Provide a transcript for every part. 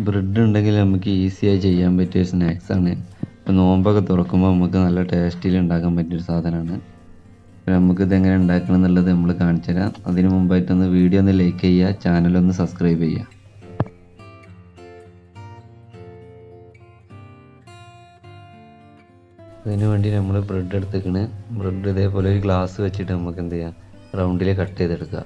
Bread ഉണ്ടെങ്കിൽ നമുക്ക് ഈസിയായി ചെയ്യാൻ പറ്റിയ സ്നാക്സാണ്. ഇപ്പോൾ നോമ്പൊക്കെ തുറക്കുമ്പോൾ നമുക്ക് നല്ല ടേസ്റ്റിൽ ഉണ്ടാക്കാൻ പറ്റിയൊരു സാധനമാണ്. അപ്പോൾ നമുക്കിത് എങ്ങനെ ഉണ്ടാക്കണം എന്നുള്ളത് നമ്മൾ കാണിച്ചു തരാം. അതിന് മുമ്പായിട്ടൊന്ന് വീഡിയോ ഒന്ന് ലൈക്ക് ചെയ്യുക, ചാനലൊന്ന് സബ്സ്ക്രൈബ് ചെയ്യുക. അതിന് വേണ്ടി നമ്മൾ ബ്രെഡ് എടുത്തേക്കണ്. ബ്രെഡ് ഇതേപോലെ ഒരു ഗ്ലാസ് വെച്ചിട്ട് നമുക്ക് എന്ത് ചെയ്യാം, റൗണ്ടിൽ കട്ട് ചെയ്തെടുക്കുക.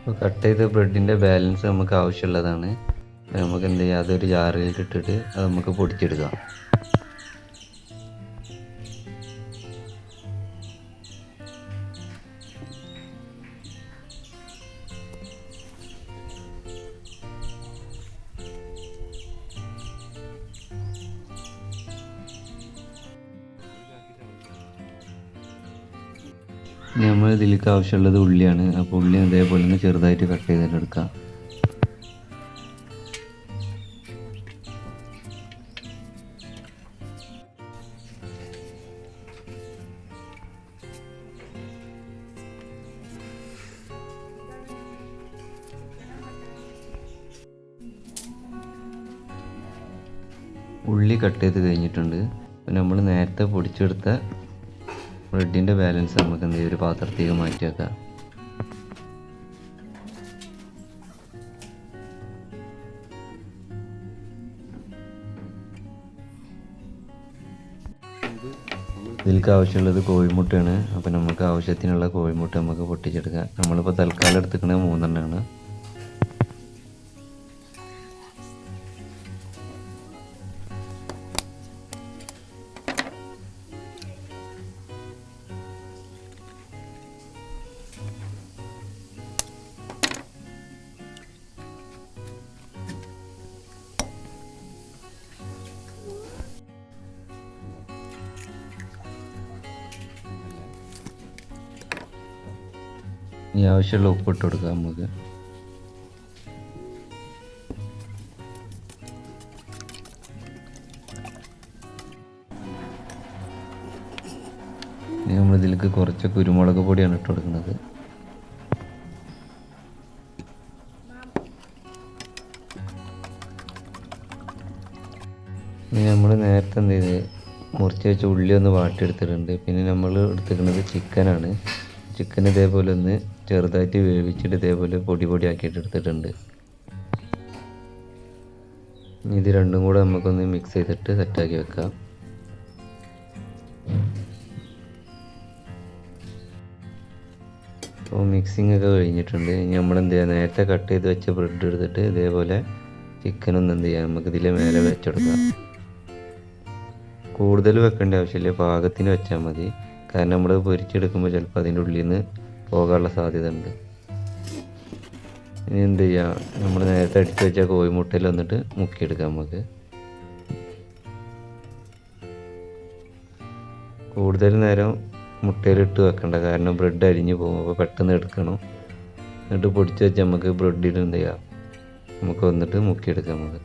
അപ്പോൾ കട്ട് ചെയ്ത ബ്രെഡിൻ്റെ ബാലൻസ് നമുക്ക് ആവശ്യമുള്ളതാണ്. നമുക്ക് എന്ത് ചെയ്യുക, അതൊരു ജാറിലേക്ക് ഇട്ടിട്ട് അത് നമുക്ക് പൊടിച്ചെടുക്കാം. നമ്മൾ ഇതിലേക്ക് ആവശ്യമുള്ളത് ഉള്ളിയാണ്. അപ്പോൾ ഉള്ളി അതേപോലെ തന്നെ ചെറുതായിട്ട് കട്ട് ചെയ്തിട്ട് എടുക്കാം. ഉള്ളി കട്ട് ചെയ്ത് കഴിഞ്ഞിട്ടുണ്ട്. നമ്മൾ നേരത്തെ പൊടിച്ചെടുത്ത ബ്രെഡിൻ്റെ ബാലൻസ് നമുക്ക് എന്ത് ചെയ്യും, ഒരു പാത്രത്തേക്ക് മാറ്റി വെക്കാം. ഇതിലേക്ക് ആവശ്യമുള്ളത് കോഴിമുട്ടയാണ്. അപ്പോൾ നമുക്ക് ആവശ്യത്തിനുള്ള കോഴിമുട്ട നമുക്ക് പൊട്ടിച്ചെടുക്കാം. നമ്മളിപ്പോൾ തൽക്കാലം എടുത്തിരിക്കുന്നത് 3 എണ്ണമാണ്. ഈ ആവശ്യമുള്ള ഉപ്പിട്ട് കൊടുക്കാം നമുക്ക്. ഇനി നമ്മളിതിലേക്ക് കുറച്ച് കുരുമുളക് പൊടിയാണ് ഇട്ട് കൊടുക്കുന്നത്. ഇനി നമ്മൾ നേരത്തെ എന്ത് ചെയ്ത് മുറിച്ച് വെച്ച ഉള്ളി ഒന്ന് വാട്ടിയെടുത്തിട്ടുണ്ട്. പിന്നെ നമ്മൾ എടുത്തിരിക്കുന്നത് ചിക്കനാണ്. ചിക്കൻ ഇതേപോലെ ഒന്ന് ചെറുതായിട്ട് വേവിച്ചിട്ട് ഇതേപോലെ പൊടിയാക്കിയിട്ട് എടുത്തിട്ടുണ്ട്. ഇത് രണ്ടും കൂടെ നമുക്കൊന്ന് മിക്സ് ചെയ്തിട്ട് സെറ്റാക്കി വെക്കാം. അപ്പോൾ മിക്സിംഗ് ഒക്കെ കഴിഞ്ഞിട്ടുണ്ട്. ഇനി നമ്മൾ എന്ത് ചെയ്യുക, നേരത്തെ കട്ട് ചെയ്ത് വെച്ച ബ്രെഡ് എടുത്തിട്ട് ഇതേപോലെ ചിക്കനൊന്ന് എന്ത് ചെയ്യാം, നമുക്ക് ഇതിൽ മേലെ വെച്ചെടുക്കാം. കൂടുതൽ വെക്കേണ്ട ആവശ്യമില്ല, പാകത്തിന് വെച്ചാൽ മതി. കാരണം നമ്മൾ പൊരിച്ചെടുക്കുമ്പോൾ ചിലപ്പോൾ അതിൻ്റെ ഉള്ളിൽ നിന്ന് പോകാനുള്ള സാധ്യത ഉണ്ട്. ഇനി എന്ത് ചെയ്യുക, നമ്മൾ നേരത്തെ അടിച്ചു വെച്ച കോഴിമുട്ടയിൽ വന്നിട്ട് മുക്കിയെടുക്കാം. നമുക്ക് കൂടുതൽ നേരം മുട്ടയിലിട്ട് വെക്കണ്ട, കാരണം ബ്രെഡ് അരിഞ്ഞു പോകും. അപ്പോൾ പെട്ടെന്ന് എടുക്കണം. എന്നിട്ട് പൊടിച്ച് വെച്ച് നമുക്ക് ബ്രെഡിൽ എന്ത് ചെയ്യാം, നമുക്ക് വന്നിട്ട് മുക്കിയെടുക്കാം. നമുക്ക്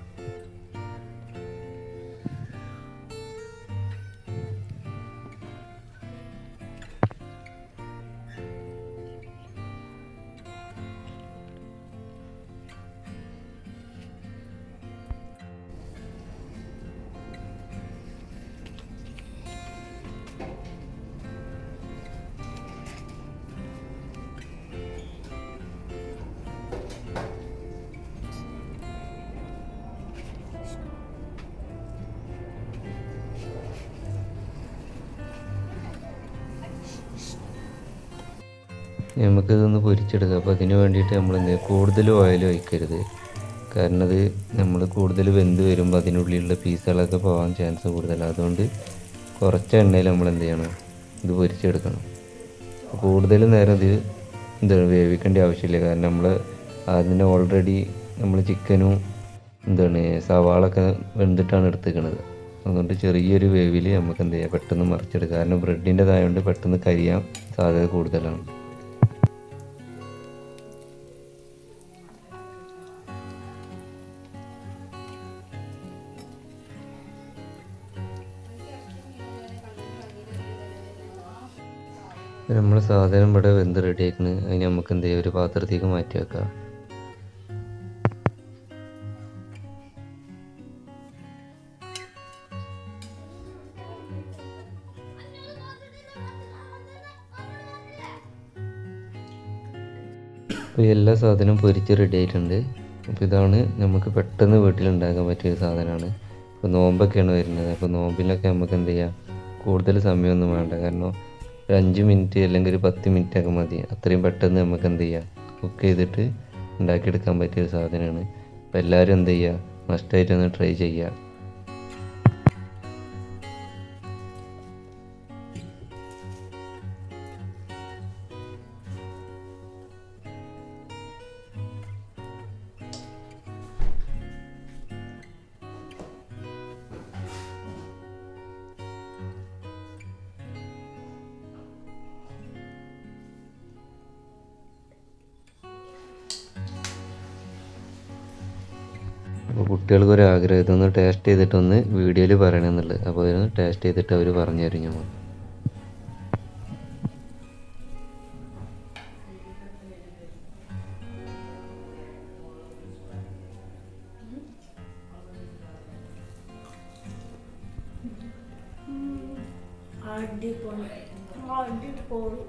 നമുക്കിതൊന്ന് പൊരിച്ചെടുക്കാം. അപ്പോൾ അതിന് വേണ്ടിയിട്ട് നമ്മൾ എന്ത് ചെയ്യുക, കൂടുതൽ ഓയിൽ ഒഴിക്കരുത്. കാരണം അത് നമ്മൾ കൂടുതൽ വെന്ത് വരുമ്പോൾ അതിനുള്ളിലുള്ള പീസുകളൊക്കെ പോകാൻ ചാൻസ് കൂടുതലാണ്. അതുകൊണ്ട് കുറച്ച് എണ്ണയിൽ നമ്മൾ എന്ത് ചെയ്യണം, ഇത് പൊരിച്ചെടുക്കണം. കൂടുതൽ നേരം ഇത് എന്താണ് വേവിക്കേണ്ട ആവശ്യമില്ല. കാരണം നമ്മൾ അതിന് ഓൾറെഡി നമ്മൾ ചിക്കനും എന്താണ് സവാളൊക്കെ വെന്തിട്ടാണ് എടുത്തിരിക്കുന്നത്. അതുകൊണ്ട് ചെറിയൊരു വേവിൽ നമുക്ക് എന്ത് ചെയ്യാം, പെട്ടെന്ന് മറിച്ചെടുക്കുക. കാരണം ബ്രെഡിൻ്റെതായതുകൊണ്ട് പെട്ടെന്ന് കരിയാൻ സാധ്യത കൂടുതലാണ്. നമ്മൾ സാധനം ഇവിടെ വെന്ത് റെഡി ആക്കുന്നത്. അതിന് നമുക്ക് എന്ത് ചെയ്യാം, ഒരു പാത്രത്തേക്ക് മാറ്റി വെക്കാം. അപ്പോൾ എല്ലാ സാധനവും പൊരിച്ച് റെഡി ആയിട്ടുണ്ട്. അപ്പോൾ ഇതാണ് നമുക്ക് പെട്ടെന്ന് വീട്ടിലുണ്ടാക്കാൻ പറ്റിയ സാധനമാണ്. ഇപ്പോൾ നോമ്പൊക്കെയാണ് വരുന്നത്. അപ്പോൾ നോമ്പിലൊക്കെ നമുക്ക് എന്ത് ചെയ്യാം, കൂടുതൽ സമയമൊന്നും വേണ്ട. കാരണം ഒരു 5 മിനിറ്റ് അല്ലെങ്കിൽ ഒരു 10 മിനിറ്റൊക്കെ മതി. അത്രയും പെട്ടെന്ന് നമുക്ക് എന്ത് ചെയ്യാം, കുക്ക് ചെയ്തിട്ട് ഉണ്ടാക്കിയെടുക്കാൻ പറ്റിയ സാധനമാണ്. അപ്പോൾ എല്ലാവരും എന്ത് ചെയ്യുക, മസ്റ്റായിട്ടൊന്ന് ട്രൈ ചെയ്യുക. അപ്പോൾ കുട്ടികൾക്ക് ഒരു ആഗ്രഹം, ഇതൊന്ന് ടേസ്റ്റ് ചെയ്തിട്ടൊന്ന് വീഡിയോയിൽ പറയണമെന്നുള്ളത്. അപ്പോൾ ഇതൊന്ന് ടേസ്റ്റ് ചെയ്തിട്ട് അവർ പറഞ്ഞു തരും. ഞങ്ങൾ അടിപൊളി.